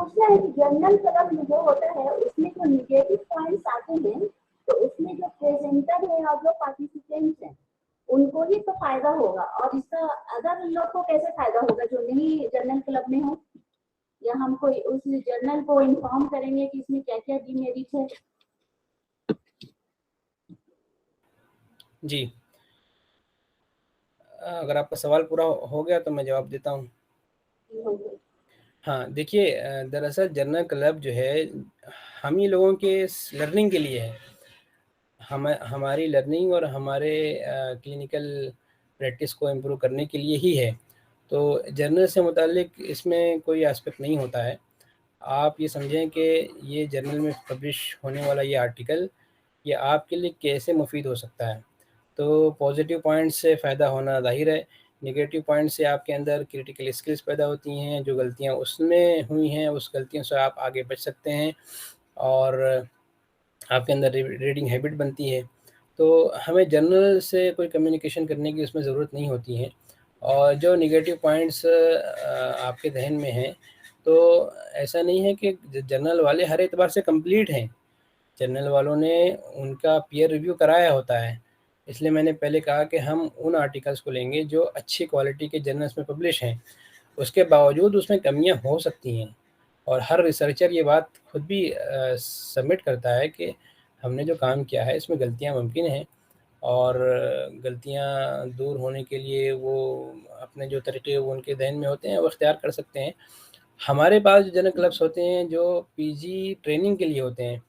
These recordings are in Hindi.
पूछना है कि जनरल क्लब जो होता है उसमें जो निगेटिव पॉइंट्स आते हैं तो उसमें जो प्रेजेंटर है और जो पार्टिसिपेंट्स हैं उनको ही तो फायदा होगा, और इसका अदर लोग को कैसे फायदा होगा जो नहीं जनरल क्लब में हो, या हम कोई उस जर्नल को इन्फॉर्म करेंगे कि इसमें क्या क्या डिमेरिट है। जी, अगर आपका सवाल पूरा हो गया तो मैं जवाब देता हूँ। हाँ, देखिए, दरअसल जनरल क्लब जो है हम ही लोगों के लर्निंग के लिए है, हमारी लर्निंग और हमारे क्लिनिकल प्रैक्टिस को इम्प्रूव करने के लिए ही है। तो जर्नल से मुतालिक इसमें कोई एस्पेक्ट नहीं होता है। आप ये समझें कि ये जर्नल में पब्लिश होने वाला ये आर्टिकल ये आपके लिए कैसे मुफीद हो सकता है। तो पॉजिटिव पॉइंट से फ़ायदा होना ज़ाहिर है, नेगेटिव पॉइंट से आपके अंदर क्रिटिकल स्किल्स पैदा होती हैं, जो गलतियाँ उसमें हुई हैं उस गलतियों से आप आगे बच सकते हैं और आपके अंदर रीडिंग हैबिट बनती है। तो हमें जर्नल से कोई कम्युनिकेशन करने की उसमें ज़रूरत नहीं होती है। और जो नेगेटिव पॉइंट्स आपके जहन में हैं, तो ऐसा नहीं है कि जर्नल वाले हर एतबार से कंप्लीट हैं। जर्नल वालों ने उनका पीयर रिव्यू कराया होता है, इसलिए मैंने पहले कहा कि हम उन आर्टिकल्स को लेंगे जो अच्छी क्वालिटी के जर्नल्स में पब्लिश हैं। उसके बावजूद उसमें कमियां हो सकती हैं और हर रिसर्चर ये बात खुद भी सबमिट करता है कि हमने जो काम किया है इसमें गलतियां मुमकिन हैं और गलतियां दूर होने के लिए वो अपने जो तरीके वो उनके जहन में होते हैं वो इख्तियार कर सकते हैं। हमारे पास जो जनरल क्लब्स होते हैं जो पीजी ट्रेनिंग के लिए होते हैं,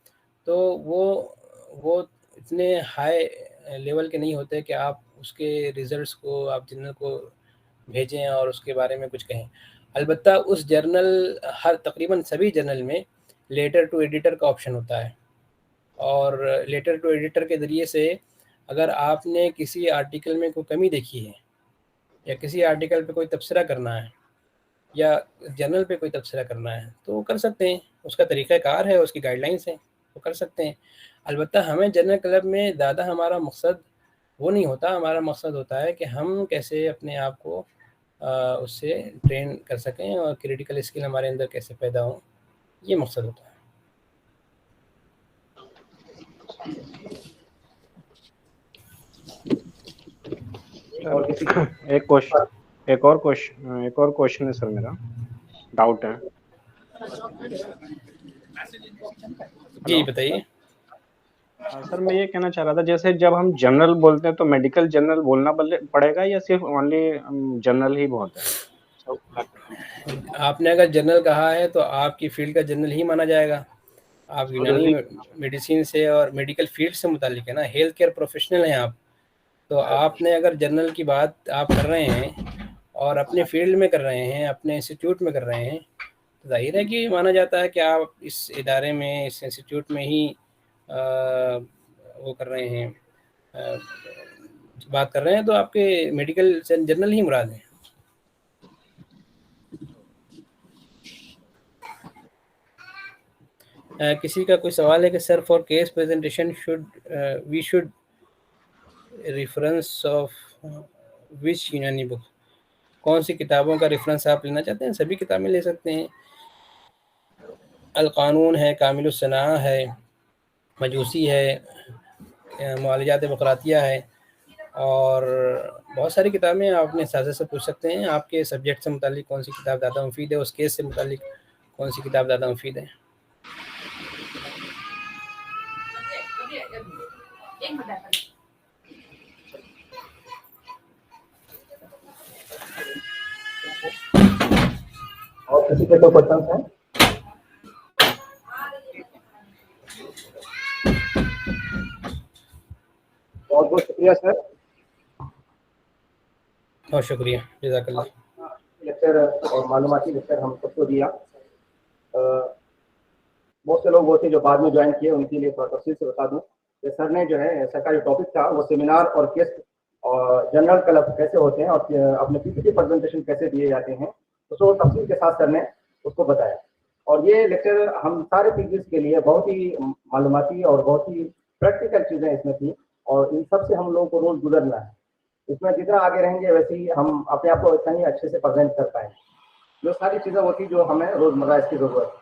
तो वो इतने हाई लेवल के नहीं होते कि आप उसके रिज़ल्ट्स को आप जर्नल को भेजें और उसके बारे में कुछ कहें। अलबत्ता उस जर्नल हर तकरीबन सभी जर्नल में लेटर टू एडिटर का ऑप्शन होता है और लेटर टू एडिटर के ज़रिए से अगर आपने किसी आर्टिकल में कोई कमी देखी है या किसी आर्टिकल पे कोई तबसरा करना है या जर्नल पे कोई तबसरा करना है तो वो कर सकते हैं। उसका तरीक़ाकार है, उसकी गाइडलाइंस है, वो कर सकते हैं। अलबत्ता हमें जनरल क्लब में ज़्यादा हमारा मकसद वो नहीं होता, हमारा मकसद होता है कि हम कैसे अपने आप को उससे ट्रेन कर सकें और क्रिटिकल स्किल हमारे अंदर कैसे पैदा हों, ये मकसद होता है। एक और क्वेश्चन है सर, मेरा डाउट है। जी बताइए। सर मैं ये कहना चाह रहा था, जैसे जब हम जनरल बोलते हैं तो मेडिकल जर्नल बोलना पड़ेगा या सिर्फ ओनली जनरल ही बहुत है? आपने अगर जनरल कहा है तो आपकी फील्ड का जनरल ही माना जाएगा। आप यूनानी मेडिसिन से और मेडिकल फील्ड से मुतालिक है ना, हेल्थ केयर प्रोफेशनल हैं आप। तो आपने अगर जनरल की बात आप कर रहे हैं और अपने फील्ड में कर रहे हैं, अपने इंस्टीट्यूट में कर रहे हैं, तो जाहिर है कि माना जाता है कि आप इस इदारे में, इस इंस्टीट्यूट में ही वो कर रहे हैं, बात कर रहे हैं, तो आपके मेडिकल जर्नल ही मुराद है। किसी का कोई सवाल है कि sir for case presentation we should reference of which Unani book, कौन सी किताबों का रेफरेंस आप लेना चाहते हैं? सभी किताबें ले सकते हैं। अल कानून है, कामिलुस सना है, मजूसी है, मुआलजात बकरातिया है और बहुत सारी किताबें आप अपने साझे से पूछ सकते हैं। आपके सब्जेक्ट से मुतालिक कौन सी किताब ज़्यादा मुफीद है, उस केस से मुतालिक कौन सी किताब ज़्यादा मुफीद है। और किसी के तो क्वेश्चन हैं? बहुत बहुत शुक्रिया सर। बहुत शुक्रिया, जज़ाकल्लाह। लेक्चर और मालूमाती लेक्चर हम सबको दिया। बहुत से लोग वो थे जो बाद में ज्वाइन किए, उनके लिए थोड़ा तफसील से बता दूं कि सर ने जो है सर का जो टॉपिक था वो सेमिनार और केस और जनरल क्लब कैसे होते हैं और अपने पीपीटी प्रेजेंटेशन कैसे दिए जाते हैं, उसको तफसील के साथ सर ने उसको बताया। और ये लेक्चर हम सारे पीपीटी के लिए बहुत ही मालूमाती और बहुत ही प्रैक्टिकल चीज़ें इसमें थी और इन सब से हम लोगों को रोज गुजरना है। इसमें जितना आगे रहेंगे वैसे ही हम अपने आप को इतना ही अच्छे से प्रेजेंट कर पाएंगे। जो सारी चीज़ें होती जो हमें रोजमर्रा इसकी जरूरत है।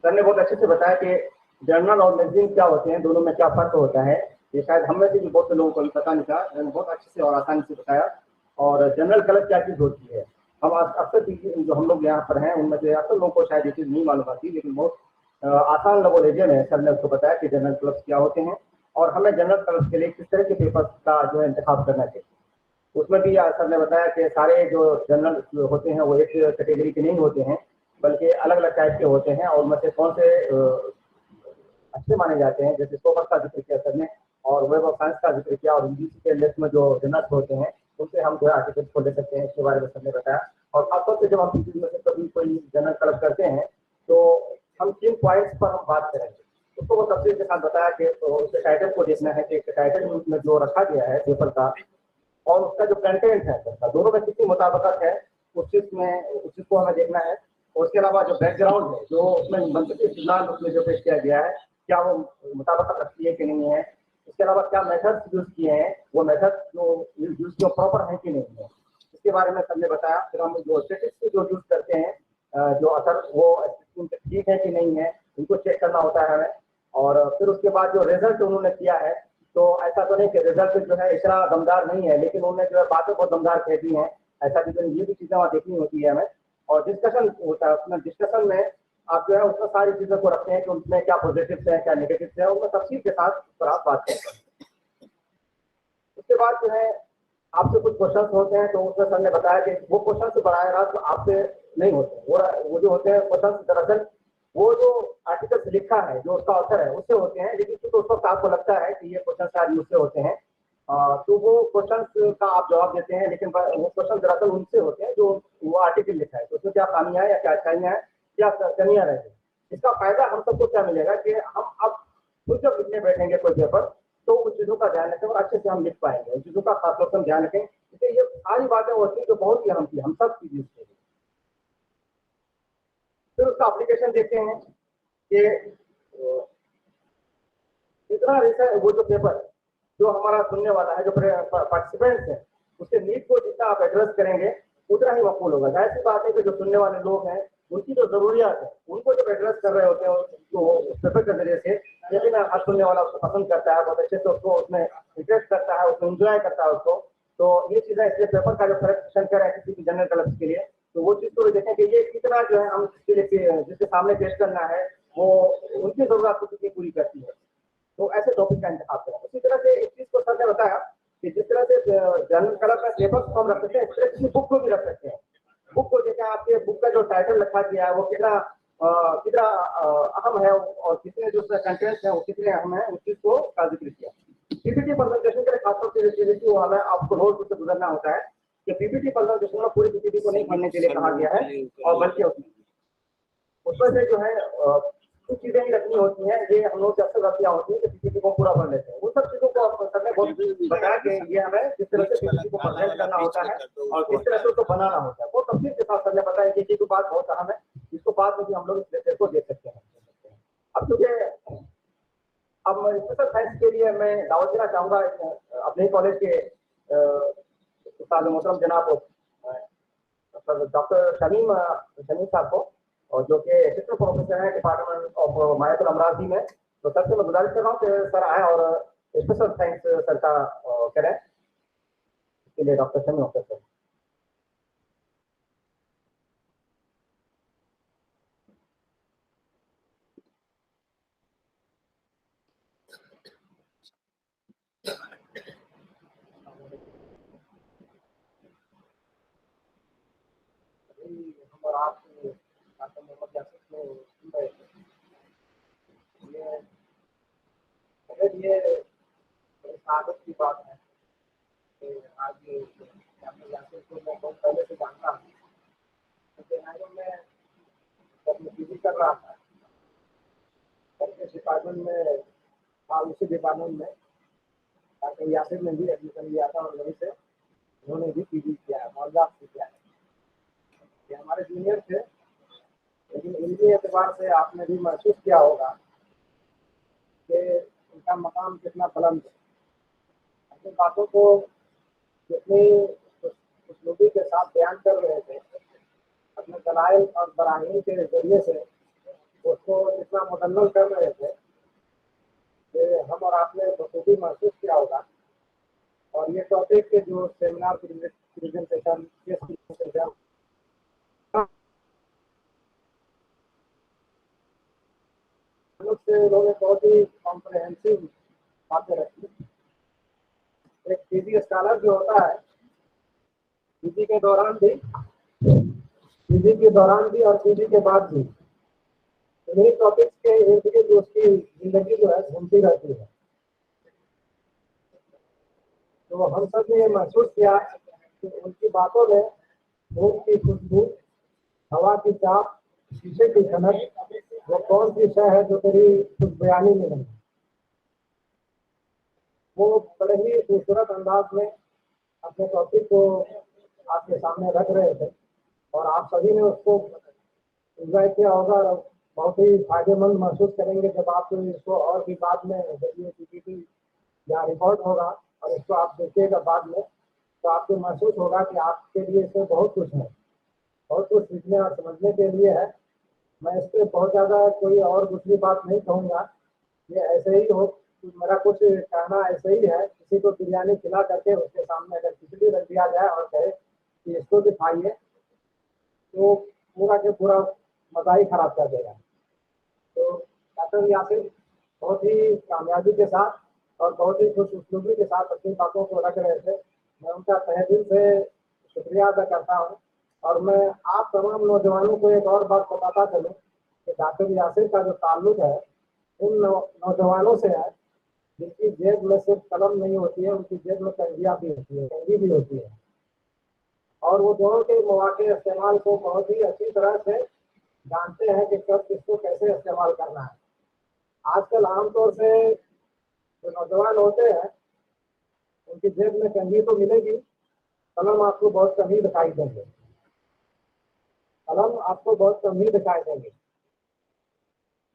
सर ने बहुत अच्छे से बताया कि जर्नल और मैगजीन क्या होते हैं, दोनों में क्या फर्क होता है। ये शायद हम में से भी बहुत से लोगों को भी पता नहीं था, बहुत अच्छे से और आसानी से बताया। और जनरल कलर क्या चीज़ होती है, हम अक्सर जो हम लोग यहाँ पर हैं उनमें से अक्सर लोगों को शायद ये चीज़ नहीं मालूम आती, लेकिन बहुत आसान लबोलहजे में सर ने उसको बताया कि जनरल क्लब्स क्या होते हैं और हमें जनरल क्लब्स के लिए किस तरह के पेपर्स का जो है इंतखाब करना चाहिए। उसमें भी सर ने बताया कि सारे जो जनरल होते हैं वो एक कैटेगरी के नहीं होते हैं, बल्कि अलग अलग टाइप के होते हैं और उनमें से कौन से अच्छे माने जाते हैं, जैसे सोबत का जिक्र किया सर ने और वेब ऑफ साइंस का जिक्र किया, और यूजीसी के लिस्ट में जो जनरल्स होते हैं उनसे हम जो है आर्टिकल्स को ले सकते हैं, इसके बारे में सर ने बताया। और खासतौर से जब हम किसी में से कभी कोई जनरल क्लब करते हैं तो हम किन पॉइंट्स पर हम बात करेंगे, उसको वो तफसील के साथ बताया कि तो उसके टाइटल को देखना है कि टाइटल में जो रखा गया है पेपर का और उसका जो कंटेंट है दोनों में कितनी मुताबिकत है, उस चीज को हमें देखना है। और उसके अलावा जो बैकग्राउंड है, जो उसमें मंतकी सिद्धांत उसमें जो पेश किया गया है, क्या वो मुताबिकत रखती है कि नहीं है। इसके अलावा क्या मेथड्स यूज किए हैं, वो मेथड जो यूज किए प्रॉपर है कि नहीं है, इसके बारे में सबने बताया। फिर हम जो स्टेटिस्टिक्स जो यूज करते हैं, जो असर वो ठीक है कि नहीं है, उनको चेक करना होता है हमें। और फिर उसके बाद जो रिजल्ट उन्होंने किया है, तो ऐसा तो नहीं कि रिजल्ट जो है इतना दमदार नहीं है, लेकिन उन्होंने जो है बातें बहुत दमदार कह दी हैं, ऐसा भी ये भी चीजें वहाँ देखनी होती है हमें। और डिस्कशन होता है, उसमें डिस्कशन में आप जो है उसमें सारी चीजों को रखते हैं कि उनमें क्या पॉजिटिव है क्या नेगेटिव है, उनमें तफसील के साथ पर आप बात करते हैं। उसके बाद जो है आपसे कुछ क्वेश्चन होते हैं, तो उसमें सर ने बताया कि वो क्वेश्चन बराह रास्त आपसे नहीं होते, वो जो होते हैं क्वेश्चन दरअसल वो जो आर्टिकल लिखा है, जो उसका ऑथर है उससे होते हैं, लेकिन तो उस वक्त आपको लगता है कि ये क्वेश्चन शायद मुझसे होते हैं, तो वो क्वेश्चन का आप जवाब देते हैं, लेकिन वो क्वेश्चन दरअसल उनसे होते हैं जो वो आर्टिकल लिखा है, तो उसमें क्या खामियां है या क्या अच्छाइयां हैं, क्या कमियां रहेंगी। इसका फायदा हम सबको क्या मिलेगा कि हम अब खुद जब लिखने बैठेंगे कोई पेपर, तो उन चीजों का ध्यान रखें और अच्छे से हम लिख पाएंगे, उन चीजों का खासतौर पर ध्यान रखें। इसलिए ये सारी बातें होती हैं जो बहुत ही अहम थी हम सब चीजें के लिए। फिर उसका एप्लीकेशन देखते हैं कि इतना रिसर्च, वो जो पेपर जो हमारा सुनने वाला है, जो पार्टिसिपेंट्स हैं, उसके नीड को जितना आप एड्रेस करेंगे उतना ही मकबूल होगा। जाहिर सी बात है कि जो सुनने वाले लोग हैं उनकी जो जरूरियात है उनको जब एड्रेस कर रहे होते हैं तो उस पेपर के जरिए से, लेकिन हर सुनने वाला उसको पसंद करता है, बहुत अच्छे से उसको उसमें इंटरेस्ट करता है, उसमें इंजॉय करता है उसको। तो ये चीजें इसलिए पेपर का जो सिलेक्शन करें किसी भी जनरल क्लब्स के लिए, तो वो चीज को देखें कि ये कितना जो है हम जिसके सामने पेश करना है वो उनकी जरूरत को कितनी पूरी करती है, तो ऐसे टॉपिक का इंतखाब करें। उसी तरह से एक चीज को सर ने बताया कि जिस तरह से जनरल कलर का पेपर हम रख सकते हैं, इस तरह किसी बुक को भी रख सकते हैं। बुक को देखा आपके बुक का जो टाइटल रखा गया है वो कितना अहम है और कितने जो कंटेंट्स हैं वो कितने अहम है, उस चीज को का जिक्र किया। पीपीटी प्रेजेंटेशन के लिए खासतौर से वो हमें आपको रोज से गुजरना होता है कि पीपीटी प्रेजेंटेशन में पूरी पीपीटी को नहीं पढ़ने के लिए कहा गया है, और बल्कि उसमें से जो है कुछ चीजें ही रखनी होती हैं, ये हम लोग अक्सर गलतियां होती है कि पीपीटी को पूरा पढ़ लेते हैं। उन सब चीजों को सर ने बहुत बताया कि ये हमें किस तरह से पीपीटी को प्रेजेंट करना होता है और किस तरह से उसको बनाना होता है, वो तफसील के साथ सर ने बताया कि ये बात बहुत अहम है, इसको बाद में भी हम लोग इस लेक्चर को देख सकते हैं। अब क्योंकि अब स्पेशल साइंस के लिए मैं दावत देना चाहूंगा अपने कॉलेज के उस्ताद मोहतरम जनाब डॉक्टर शमीम साहब को, और जो कि असिस्टेंट प्रोफेसर है डिपार्टमेंट ऑफ मायातुल अमराजी में। तो सर से मैं गुजारिश कर रहा हूँ कि सर आए और स्पेशल साइंस सर का करें, इसके लिए डॉक्टर शमीम सर। और आप ये स्वागत की बात है कि आज यासिर को मैं बहुत पहले से जानता हूँ, तो मैं जब मैं पीजी कर रहा था डिपार्टमेंट में, हाँ उसी डिपार्टमेंट में ताकि यासिर ने भी एडमिशन लिया था और वहीं से उन्होंने भी पीजी किया है, मौजूद से किया है। ये हमारे जूनियर थे, लेकिन इनके एतबार से आपने भी महसूस किया होगा कि उनका मकाम कितना बुलंद है। अपनी बातों को जितनी उसलूबी के साथ बयान कर रहे थे, अपने दलाइल और बराहीन के जरिए से वो इसको इतना मुकम्मल कर रहे थे कि हम और आपने बखूबी महसूस किया होगा। और ये टॉपिक के जो सेमिनार प्रेजेंटेशन से उन्होंने बहुत ही कॉम्प्रहेंसिव बातें रखी। एक पीजी स्कॉलर जो होता है पीजी के दौरान भी और पीजी के बाद भी इन्हीं टॉपिक्स के इर्द गिर्द उसकी जिंदगी जो है घूमती रहती है। तो हम सब ने ये महसूस किया कि उनकी बातों में धूप की खुशबू, हवा की चाप, शीशे की खनक, वो कौन सी शय है जो तेरी कुछ बयानी में नहीं। वो बड़े ही खूबसूरत अंदाज में अपने टॉपिक को आपके सामने रख रहे थे और आप सभी ने उसको एंजॉय किया होगा और बहुत ही फायदेमंद महसूस करेंगे जब आप इसको और भी बाद में वीडियो पीपीटी या रिकॉर्ड होगा और इसको आप देखिएगा बाद में, तो आपको महसूस होगा कि आपके लिए इसमें बहुत कुछ है, बहुत कुछ सीखने और समझने के लिए है। मैं इस पर बहुत ज़्यादा कोई और दूसरी बात नहीं कहूँगा, ये ऐसे ही हो, मेरा कुछ कहना ऐसे ही है। किसी को बिरयानी खिला करके उसके सामने अगर खिचड़ी रख दिया जाए और कहे कि इसको भी खाइए तो पूरा के पूरा मज़ा ही खराब कर देगा। तो डॉक्टर यासिर बहुत ही कामयाबी के साथ और बहुत ही खुश उसलूबी के साथ अपनी बातों को रख रहे थे। मैं उनका तहे दिल से शुक्रिया अदा करता हूँ। और मैं आप तमाम नौजवानों को एक और बात बताता चलूँ कि डॉक्टर यासिर का जो ताल्लुक है उन नौजवानों से है जिनकी जेब में सिर्फ कलम नहीं होती है, उनकी जेब में कंघियाँ भी होती है, कंघी भी होती है। और वो दोनों के मौके इस्तेमाल को बहुत ही अच्छी तरह से जानते हैं कि कब किसको कैसे इस्तेमाल करना है। आजकल आमतौर से जो नौजवान होते हैं उनकी जेब में कंघी तो मिलेगी, कलम आपको बहुत कम ही दिखाई देंगे, कलम आपको बहुत कम ही दिखाई देंगे।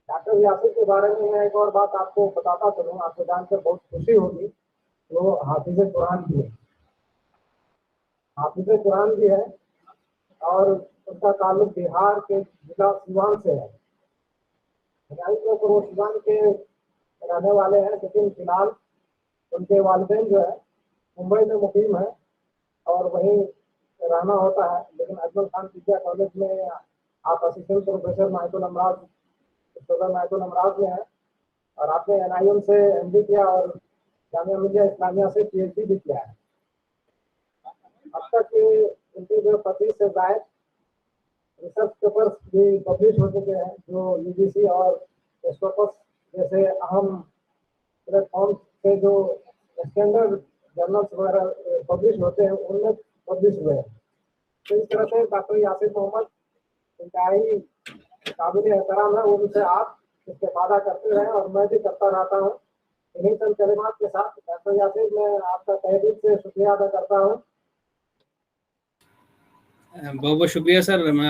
डॉक्टर यासिर के बारे में मैं एक और बात आपको बताता चलूँ, आपको जानकर बहुत खुशी होगी। वो हाफिज कुरान भी है, हाफिज कुरान भी है और उनका ताल्लुक बिहार के जिला सिवान से है। वो सिवान के रहने वाले हैं, लेकिन फिलहाल उनके वालिदैन जो है मुंबई में मुकीम है और वहीं रहना होता है। लेकिन अजमल खान विद्या कॉलेज में आप असिस्टेंट प्रोफेसर माहिदुल अमराज में है और आपने NIM से MD किया और जामिया मिलिया इस्लामिया से PhD भी किया है। अब तक उनके जो 25 से ज्यादा रिसर्च पेपर्स भी पब्लिश हो चुके हैं जो UGC और स्कोपस जैसे अहम प्लेटफॉर्म से जो स्टैंडर्ड जर्नल्स वगैरह पब्लिश होते हैं उनमें पब्लिश हुए हैं। तो इस तरह से डॉक्टर यासिर मोहम्मद इंतहाई काबिल एहतराम है, उनसे आप इस्तेफादा करते रहें और मैं भी करता रहता हूँ। इन्हीं चंद कलिमात के साथ डॉक्टर यासिर मैं आपका तहे दिल से शुक्रिया अदा करता हूँ। बहुत बहुत शुक्रिया सर। मैं